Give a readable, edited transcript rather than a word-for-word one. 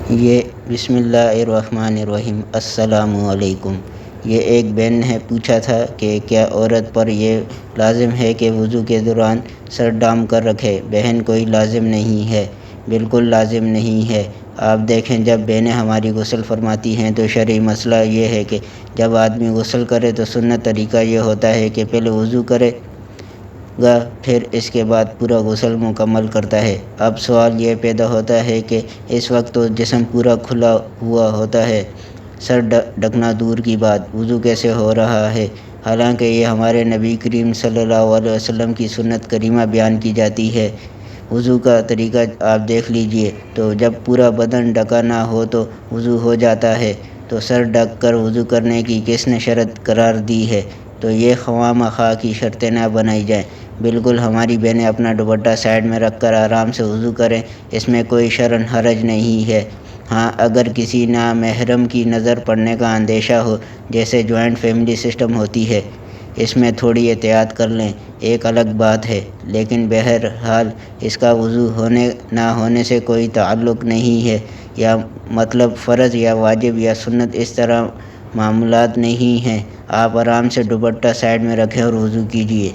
یہ بسم اللہ الرحمن الرحیم السلام علیکم۔ یہ ایک بہن نے پوچھا تھا کہ کیا عورت پر یہ لازم ہے کہ وضو کے دوران سر ڈھانپ کر رکھے؟ بہن، کوئی لازم نہیں ہے، بالکل لازم نہیں ہے۔ آپ دیکھیں، جب بہنیں ہماری غسل فرماتی ہیں تو شرعی مسئلہ یہ ہے کہ جب آدمی غسل کرے تو سنت طریقہ یہ ہوتا ہے کہ پہلے وضو کرے گا، پھر اس کے بعد پورا غسل مکمل کرتا ہے۔ اب سوال یہ پیدا ہوتا ہے کہ اس وقت تو جسم پورا کھلا ہوا ہوتا ہے، سر ڈھکنا دور کی بات، وضو کیسے ہو رہا ہے؟ حالانکہ یہ ہمارے نبی کریم صلی اللہ علیہ وسلم کی سنت کریمہ بیان کی جاتی ہے۔ وضو کا طریقہ آپ دیکھ لیجئے، تو جب پورا بدن ڈھکا نہ ہو تو وضو ہو جاتا ہے، تو سر ڈھک کر وضو کرنے کی کس نے شرط قرار دی ہے؟ تو یہ خواہ مخواہ کی شرطیں نہ بنائی جائیں۔ بالکل ہماری بہنیں اپنا دوپٹہ سائیڈ میں رکھ کر آرام سے وضو کریں، اس میں کوئی شرعاً حرج نہیں ہے۔ ہاں، اگر کسی نامحرم کی نظر پڑنے کا اندیشہ ہو، جیسے جوائنٹ فیملی سسٹم ہوتی ہے، اس میں تھوڑی احتیاط کر لیں، ایک الگ بات ہے، لیکن بہرحال اس کا وضو ہونے نہ ہونے سے کوئی تعلق نہیں ہے، یا مطلب فرض یا واجب یا سنت اس طرح معاملات نہیں ہیں۔ آپ آرام سے دوپٹہ سائیڈ میں رکھیں اور وضو کیجئے۔